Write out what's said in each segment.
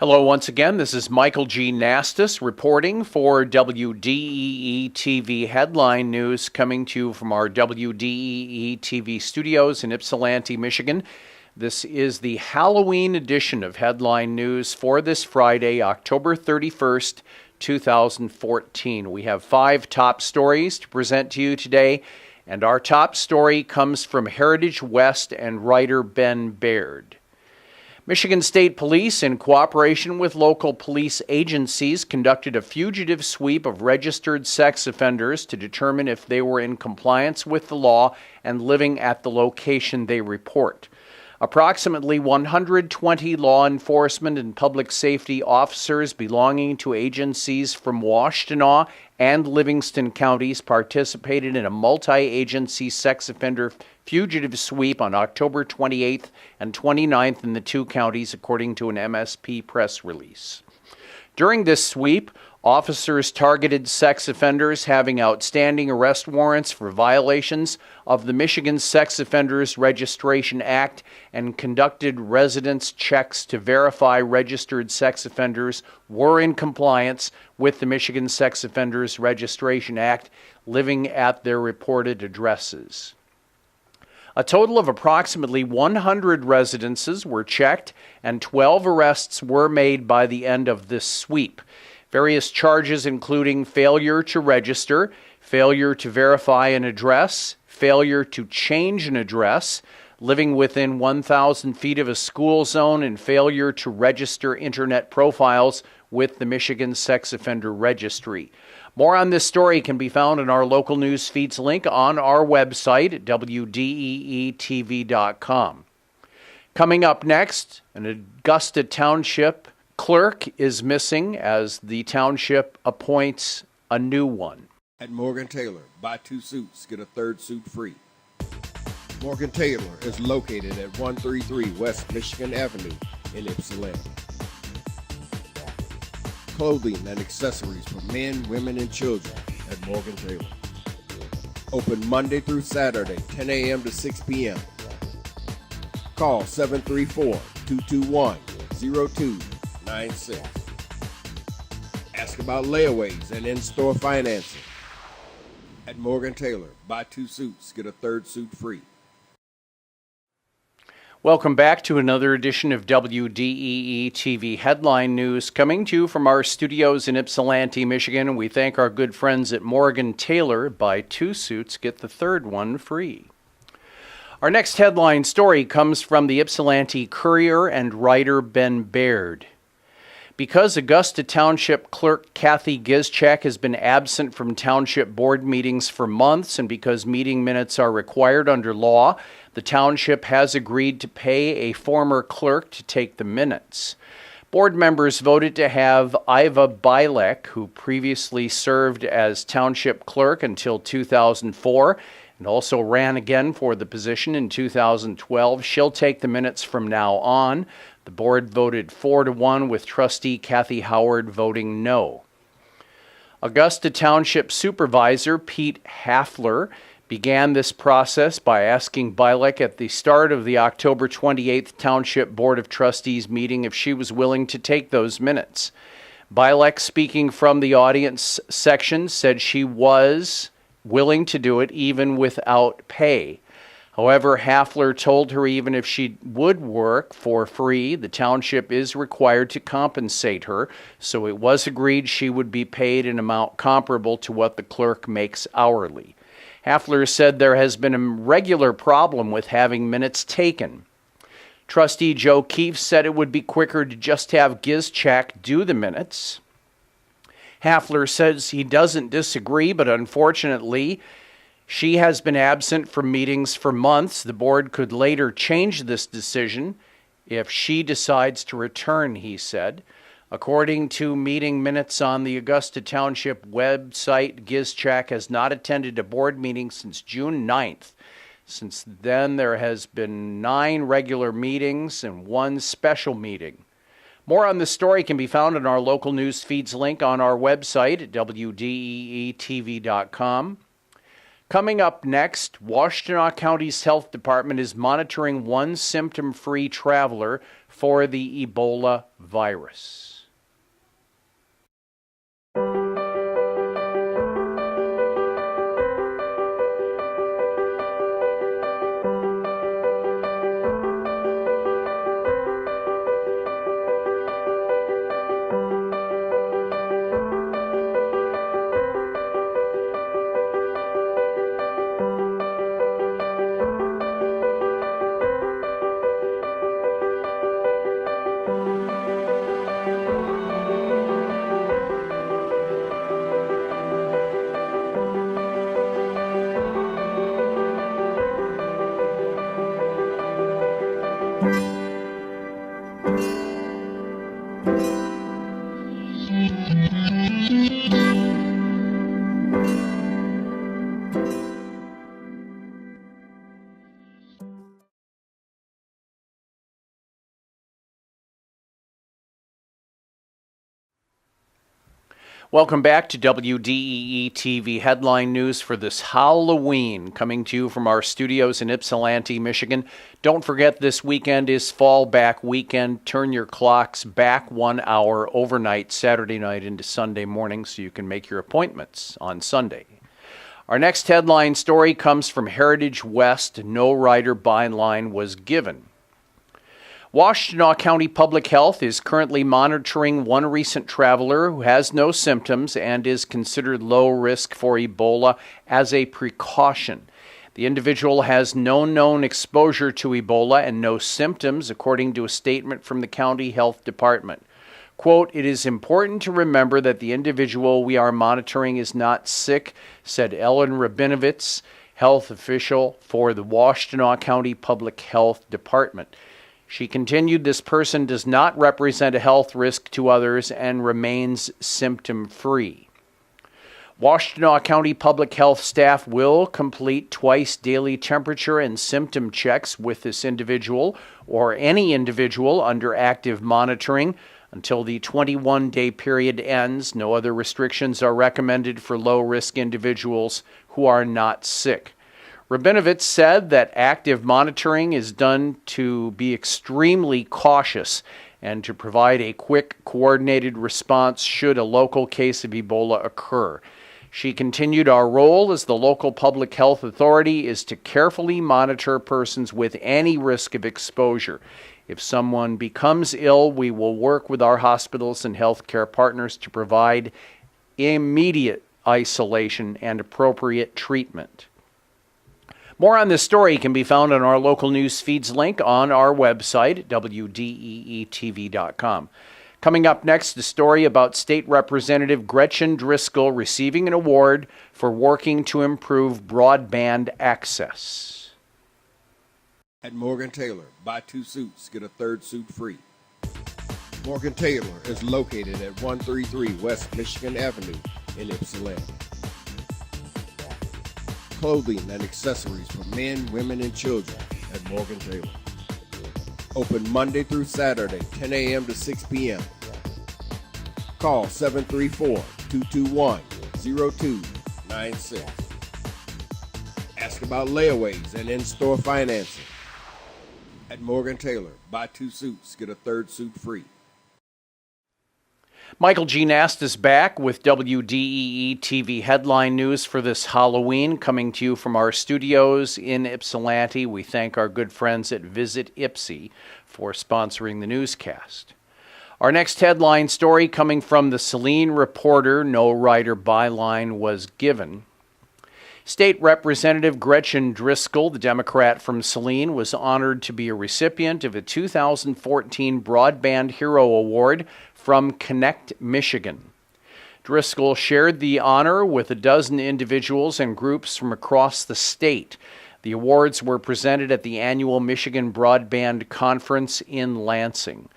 Hello once again, this is Michael G. Nastos reporting for WDEE TV Headline News, coming to you from our WDEE TV studios in Ypsilanti, Michigan. This is the Halloween edition of Headline News for this Friday, October 31st, 2014. We have 5 top stories to present to you today, and our top story comes from Heritage West and writer Ben Baird. Michigan State Police, in cooperation with local police agencies, conducted a fugitive sweep of registered sex offenders to determine if they were in compliance with the law and living at the location they report. Approximately 120 law enforcement and public safety officers belonging to agencies from Washtenaw and Livingston counties participated in a multi-agency sex offender fugitive sweep on October 28th and 29th in the 2 counties, according to an MSP press release. During this sweep, officers targeted sex offenders having outstanding arrest warrants for violations of the Michigan Sex Offenders Registration Act and conducted residence checks to verify registered sex offenders were in compliance with the Michigan Sex Offenders Registration Act, living at their reported addresses. A total of approximately 100 residences were checked and 12 arrests were made by the end of this sweep. Various charges including failure to register, failure to verify an address, failure to change an address, living within 1,000 feet of a school zone, and failure to register internet profiles with the Michigan Sex Offender Registry. More on this story can be found in our local news feeds link on our website at WDEETV.com. Coming up next, an Augusta Township clerk is missing as the township appoints a new one. At Morgan Taylor, buy 2 suits, get a 3rd suit free. Morgan Taylor is located at 133 West Michigan Avenue in Ypsilanti. Clothing and accessories for men, women, and children at Morgan Taylor. Open Monday through Saturday, 10 a.m. to 6 p.m. Call 734-221-0296. Ask about layaways and in-store financing. At Morgan Taylor, buy 2 suits, get a 3rd suit free. Welcome back to another edition of WDEE TV Headline News, coming to you from our studios in Ypsilanti, Michigan. We thank our good friends at Morgan Taylor. Buy 2 suits, get the 3rd one free. Our next headline story comes from the Ypsilanti Courier and writer Ben Baird. Because Augusta Township Clerk Kathy Gischak has been absent from Township Board meetings for months, and because meeting minutes are required under law, the Township has agreed to pay a former clerk to take the minutes. Board members voted to have Iva Bilek, who previously served as Township Clerk until 2004, and also ran again for the position in 2012. She'll take the minutes from now on. The board voted 4-1, with trustee Kathy Howard voting no. Augusta Township Supervisor Pete Hafler began this process by asking Bilek at the start of the October 28th Township Board of Trustees meeting if she was willing to take those minutes. Bilek, speaking from the audience section, said she was willing to do it even without pay. However, Hafler told her even if she would work for free, the township is required to compensate her, so it was agreed she would be paid an amount comparable to what the clerk makes hourly. Hafler said there has been a regular problem with having minutes taken. Trustee Joe Keefe said it would be quicker to just have Gischak do the minutes. Hafler says he doesn't disagree, but unfortunately, she has been absent from meetings for months. The board could later change this decision if she decides to return, he said. According to meeting minutes on the Augusta Township website, Gischak has not attended a board meeting since June 9th. Since then, there has been 9 regular meetings and 1 special meeting. More on this story can be found in our local news feeds link on our website at WDEETV.com. Coming up next, Washtenaw County's Health Department is monitoring one symptom-free traveler for the Ebola virus. Welcome back to WDEE TV Headline News for this Halloween, coming to you from our studios in Ypsilanti, Michigan. Don't forget this weekend is Fall Back Weekend. Turn your clocks back 1 hour overnight, Saturday night into Sunday morning, so you can make your appointments on Sunday. Our next headline story comes from Heritage West. No rider byline was given. Washtenaw County Public Health is currently monitoring one recent traveler who has no symptoms and is considered low risk for Ebola as a precaution. The individual has no known exposure to Ebola and no symptoms, according to a statement from the County Health Department. Quote, "It is important to remember that the individual we are monitoring is not sick," said Ellen Rabinovitz, health official for the Washtenaw County Public Health Department. She continued, "This person does not represent a health risk to others and remains symptom-free." Washtenaw County Public Health staff will complete twice daily temperature and symptom checks with this individual or any individual under active monitoring until the 21-day period ends. No other restrictions are recommended for low-risk individuals who are not sick. Rabinovitz said that active monitoring is done to be extremely cautious and to provide a quick, coordinated response should a local case of Ebola occur. She continued, "Our role as the local public health authority is to carefully monitor persons with any risk of exposure. If someone becomes ill, we will work with our hospitals and healthcare partners to provide immediate isolation and appropriate treatment." More on this story can be found on our local news feeds link on our website, WDEETV.com. Coming up next, a story about State Representative Gretchen Driscoll receiving an award for working to improve broadband access. At Morgan Taylor, buy 2 suits, get a 3rd suit free. Morgan Taylor is located at 133 West Michigan Avenue in Ypsilanti. Clothing and accessories for men, women, and children at Morgan Taylor. Open Monday through Saturday, 10 a.m. to 6 p.m. Call 734-221-0296. Ask about layaways and in-store financing. At Morgan Taylor, buy 2 suits, get a 3rd suit free. Michael G. Nastos back with WDEE TV Headline News for this Halloween, coming to you from our studios in Ypsilanti. We thank our good friends at Visit Ipsy for sponsoring the newscast. Our next headline story coming from the Saline Reporter. No rider byline was given. State Representative Gretchen Driscoll, the Democrat from Saline, was honored to be a recipient of a 2014 Broadband Hero Award from Connect, Michigan. Driscoll shared the honor with a dozen individuals and groups from across the state. The awards were presented at the annual Michigan Broadband Conference in Lansing.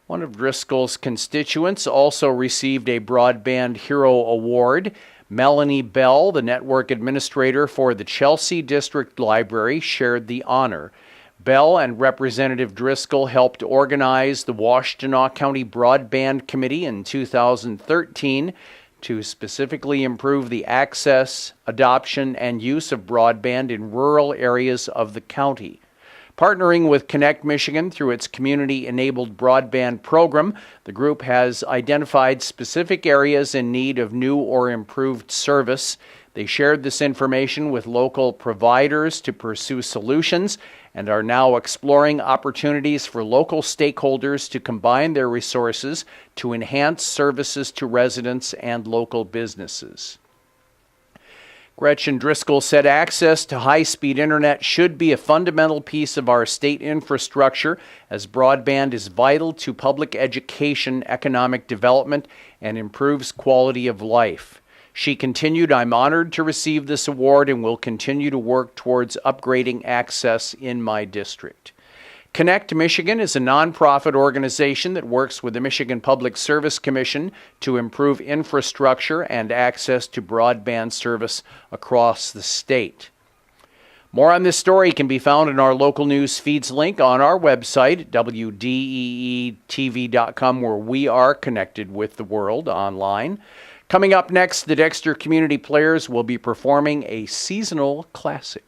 One of Driscoll's constituents also received a Broadband Hero Award. Melanie Bell, the network administrator for the Chelsea District Library, shared the honor. Bell and Representative Driscoll helped organize the Washtenaw County Broadband Committee in 2013 to specifically improve the access, adoption, and use of broadband in rural areas of the county. Partnering with Connect Michigan through its community-enabled broadband program, the group has identified specific areas in need of new or improved service. They shared this information with local providers to pursue solutions and are now exploring opportunities for local stakeholders to combine their resources to enhance services to residents and local businesses. Gretchen Driscoll said access to high-speed internet should be a fundamental piece of our state infrastructure, as broadband is vital to public education, economic development, and improves quality of life. She continued, "I'm honored to receive this award and will continue to work towards upgrading access in my district." Connect Michigan is a nonprofit organization that works with the Michigan Public Service Commission to improve infrastructure and access to broadband service across the state. More on this story can be found in our local news feeds link on our website, WDEETV.com, where we are connected with the world online. Coming up next, the Dexter Community Players will be performing a seasonal classic.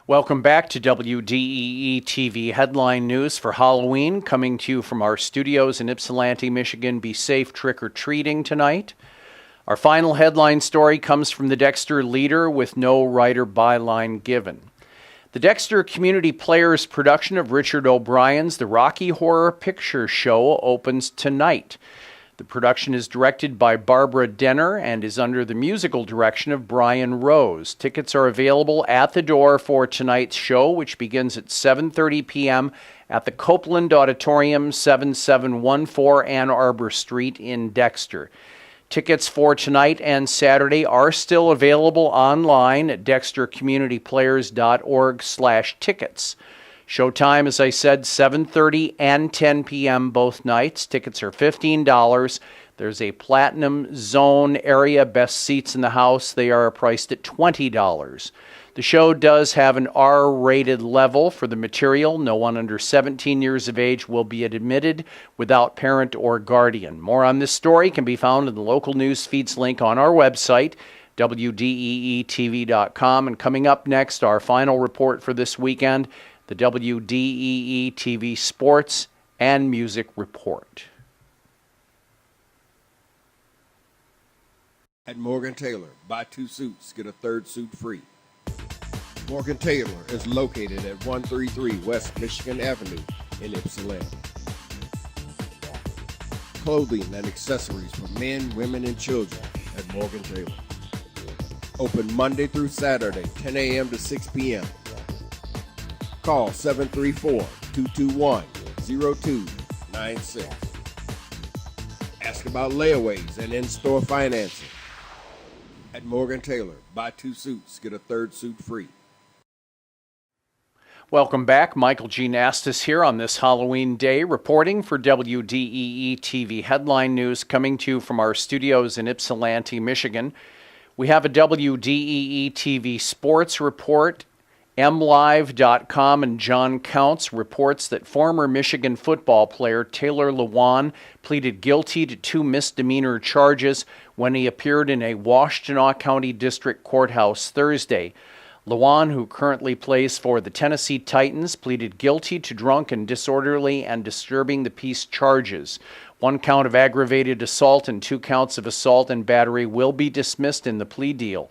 Welcome back to WDEE TV Headline News for Halloween, coming to you from our studios in Ypsilanti, Michigan. Be safe trick-or-treating tonight. Our final headline story comes from the Dexter Leader with no writer byline given. The Dexter Community Players production of Richard O'Brien's The Rocky Horror Picture Show opens tonight. The production is directed by Barbara Denner and is under the musical direction of Brian Rose. Tickets are available at the door for tonight's show, which begins at 7:30 p.m. at the Copeland Auditorium, 7714 Ann Arbor Street in Dexter. Tickets for tonight and Saturday are still available online at dextercommunityplayers.org/tickets. Showtime, as I said, 7:30 and 10 p.m. both nights. Tickets are $15. There's a Platinum Zone area, best seats in the house. They are priced at $20. The show does have an R-rated level for the material. No one under 17 years of age will be admitted without parent or guardian. More on this story can be found in the local news feeds link on our website, WDEETV.com. And coming up next, our final report for this weekend, the WDEE TV Sports and Music Report. At Morgan Taylor, buy 2 suits, get a 3rd suit free. Morgan Taylor is located at 133 West Michigan Avenue in Ypsilanti. Clothing and accessories for men, women, and children at Morgan Taylor. Open Monday through Saturday, 10 a.m. to 6 p.m. Call 734-221-0296. Ask about layaways and in-store financing. At Morgan Taylor, buy 2 suits, get a 3rd suit free. Welcome back. Michael G. Nastos here on this Halloween day, reporting for WDEE TV Headline News, coming to you from our studios in Ypsilanti, Michigan. We have a WDEE TV Sports Report. MLive.com and John Counts reports that former Michigan football player Taylor Lewan pleaded guilty to 2 misdemeanor charges when he appeared in a Washtenaw County District Courthouse Thursday. Lewan, who currently plays for the Tennessee Titans, pleaded guilty to drunk and disorderly and disturbing the peace charges. 1 count of aggravated assault and 2 counts of assault and battery will be dismissed in the plea deal.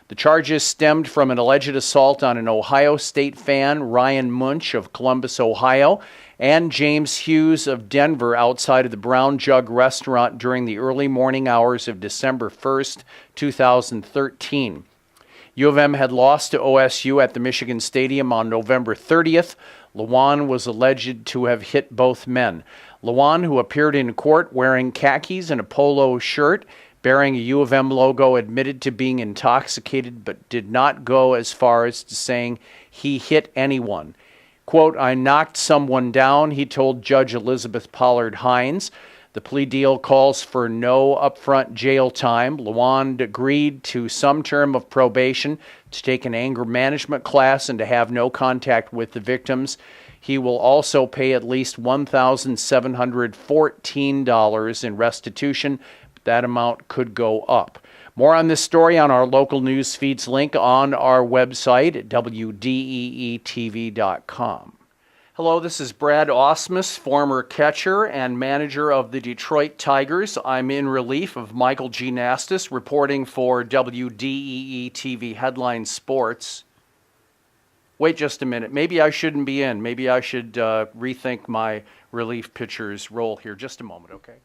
The charges stemmed from an alleged assault on an Ohio State fan, Ryan Munch of Columbus, Ohio, and James Hughes of Denver outside of the Brown Jug restaurant during the early morning hours of December 1st, 2013. U of M had lost to OSU at the Michigan Stadium on November 30th. Lewan was alleged to have hit both men. Lewan, who appeared in court wearing khakis and a polo shirt bearing a U of M logo, admitted to being intoxicated but did not go as far as to saying he hit anyone. Quote, "I knocked someone down," he told Judge Elizabeth Pollard Hines. The plea deal calls for no upfront jail time. Lewan agreed to some term of probation, to take an anger management class, and to have no contact with the victims. He will also pay at least $1,714 in restitution, but that amount could go up. More on this story on our local news feeds link on our website at WDEETV.com. Hello, this is Brad Osmus, former catcher and manager of the Detroit Tigers. I'm in relief of Michael G. Nastos, reporting for WDEE TV Headline Sports. Wait just a minute. Maybe I shouldn't be in. Maybe I should rethink my relief pitcher's role here. Just a moment, okay?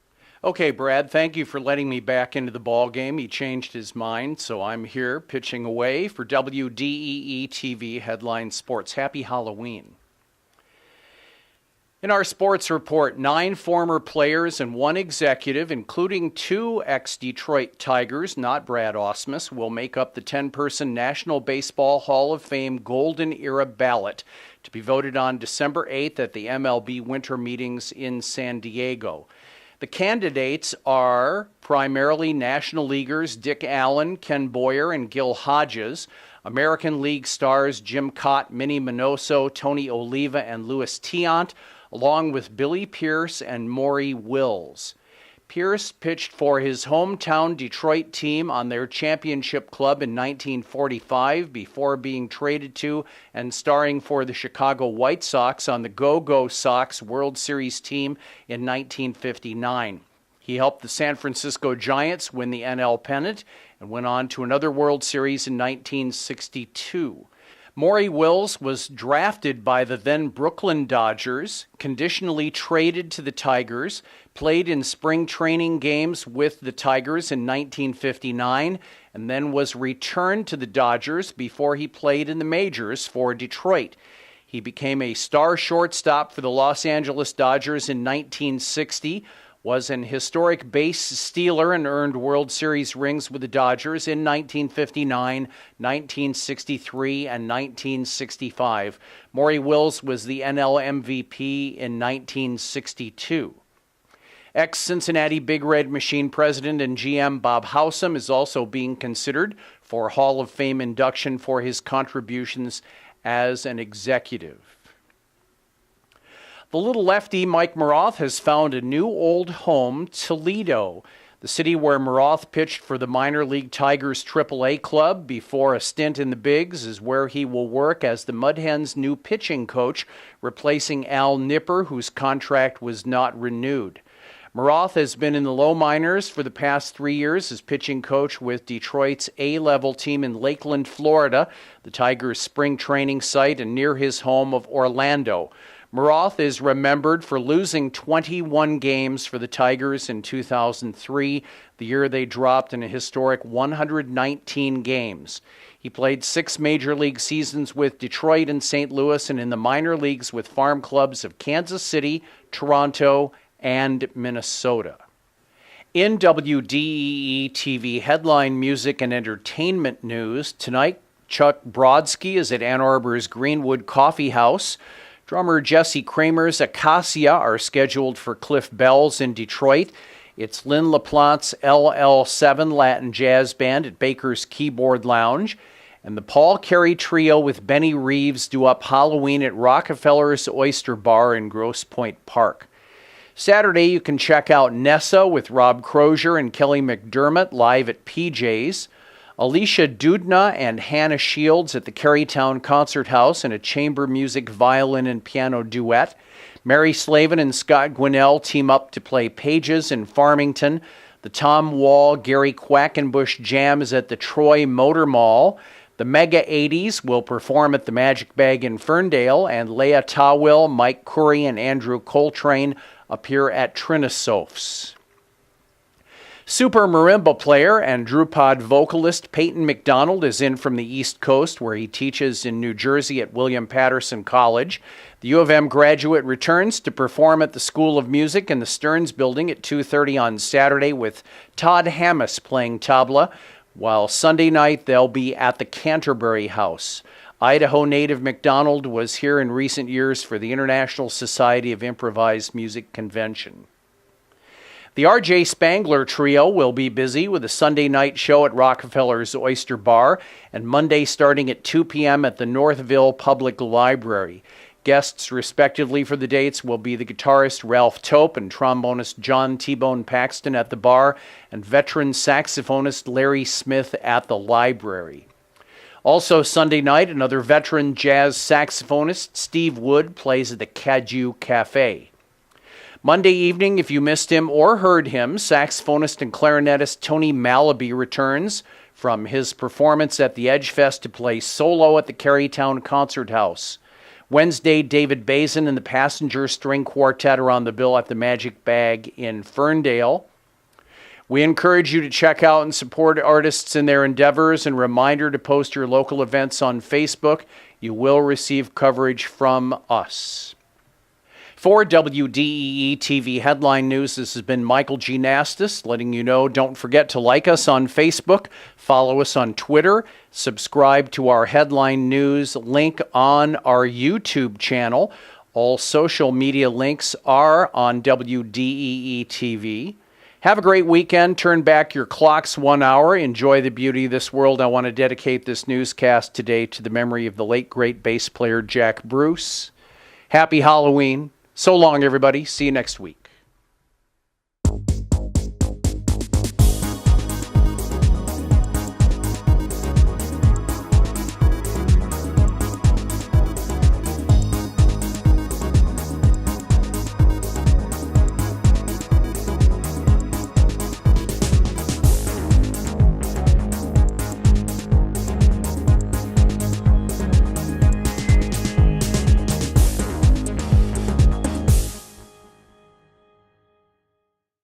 Okay, Brad, thank you for letting me back into the ball game. He changed his mind, so I'm here pitching away for WDEE TV Headline Sports. Happy Halloween. In our sports report, 9 former players and 1 executive, including 2 ex-Detroit Tigers, not Brad Osmus, will make up the 10-person National Baseball Hall of Fame Golden Era ballot to be voted on December 8th at the MLB winter meetings in San Diego. The candidates are primarily National Leaguers Dick Allen, Ken Boyer, and Gil Hodges, American League stars Jim Cott, Minnie Minoso, Tony Oliva, and Louis Tiant, along with Billy Pierce and Maury Wills. Pierce pitched for his hometown Detroit team on their championship club in 1945 before being traded to and starring for the Chicago White Sox on the Go-Go Sox World Series team in 1959. He helped the San Francisco Giants win the NL pennant and went on to another World Series in 1962. Maury Wills was drafted by the then Brooklyn Dodgers, conditionally traded to the Tigers, played in spring training games with the Tigers in 1959, and then was returned to the Dodgers before he played in the majors for Detroit. He became a star shortstop for the Los Angeles Dodgers in 1960, was an historic base stealer and earned World Series rings with the Dodgers in 1959, 1963, and 1965. Maury Wills was the NL MVP in 1962. Ex-Cincinnati Big Red Machine president and GM Bob Howsam is also being considered for Hall of Fame induction for his contributions as an executive. The little lefty Mike Maroth has found a new old home, Toledo. The city where Maroth pitched for the minor league Tigers AAA club before a stint in the Bigs is where he will work as the Mudhens' new pitching coach, replacing Al Nipper, whose contract was not renewed. Maroth has been in the low minors for the past 3 years as pitching coach with Detroit's A-level team in Lakeland, Florida, the Tigers' spring training site, and near his home of Orlando. Maroth is remembered for losing 21 games for the Tigers in 2003, the year they dropped in a historic 119 games. He played 6 major league seasons with Detroit and St. Louis and in the minor leagues with farm clubs of Kansas City, Toronto, and Minnesota. In WDEE TV Headline Music and Entertainment News, tonight Chuck Brodsky is at Ann Arbor's Greenwood Coffee House. Drummer Jesse Kramer's Acacia are scheduled for Cliff Bell's in Detroit. It's Lynn LaPlante's LL7 Latin Jazz Band at Baker's Keyboard Lounge. And the Paul Carey Trio with Benny Reeves do up Halloween at Rockefeller's Oyster Bar in Grosse Pointe Park. Saturday, you can check out Nessa with Rob Crozier and Kelly McDermott live at PJ's. Alicia Dudna and Hannah Shields at the Carytown Concert House in a chamber music violin and piano duet. Mary Slavin and Scott Gwinnell team up to play Pages in Farmington. The Tom Wall Gary Quackenbush Jam is at the Troy Motor Mall. The Mega 80s will perform at the Magic Bag in Ferndale, and Leah Tawil, Mike Curry, and Andrew Coltrane appear at Trinosofs. Super marimba player and Drupad vocalist Peyton McDonald is in from the East Coast, where he teaches in New Jersey at William Patterson College. The U of M graduate returns to perform at the School of Music in the Stearns Building at 2:30 on Saturday with Todd Hammis playing tabla, while Sunday night they'll be at the Canterbury House. Idaho native McDonald was here in recent years for the International Society of Improvised Music Convention. The R.J. Spangler Trio will be busy with a Sunday night show at Rockefeller's Oyster Bar and Monday starting at 2 p.m. at the Northville Public Library. Guests, respectively, for the dates will be the guitarist Ralph Tope and trombonist John T-Bone Paxton at the bar and veteran saxophonist Larry Smith at the library. Also Sunday night, another veteran jazz saxophonist, Steve Wood, plays at the Cadieux Cafe. Monday evening, if you missed him or heard him, saxophonist and clarinetist Tony Malaby returns from his performance at the Edge Fest to play solo at the Carytown Concert House. Wednesday, David Bazin and the Passenger String Quartet are on the bill at the Magic Bag in Ferndale. We encourage you to check out and support artists in their endeavors, and reminder to post your local events on Facebook. You will receive coverage from us. For WDEE TV Headline News, this has been Michael G. Nastos letting you know, don't forget to like us on Facebook, follow us on Twitter, subscribe to our Headline News link on our YouTube channel. All social media links are on WDEE TV. Have a great weekend. Turn back your clocks 1 hour. Enjoy the beauty of this world. I want to dedicate this newscast today to the memory of the late, great bass player Jack Bruce. Happy Halloween. So long, everybody. See you next week.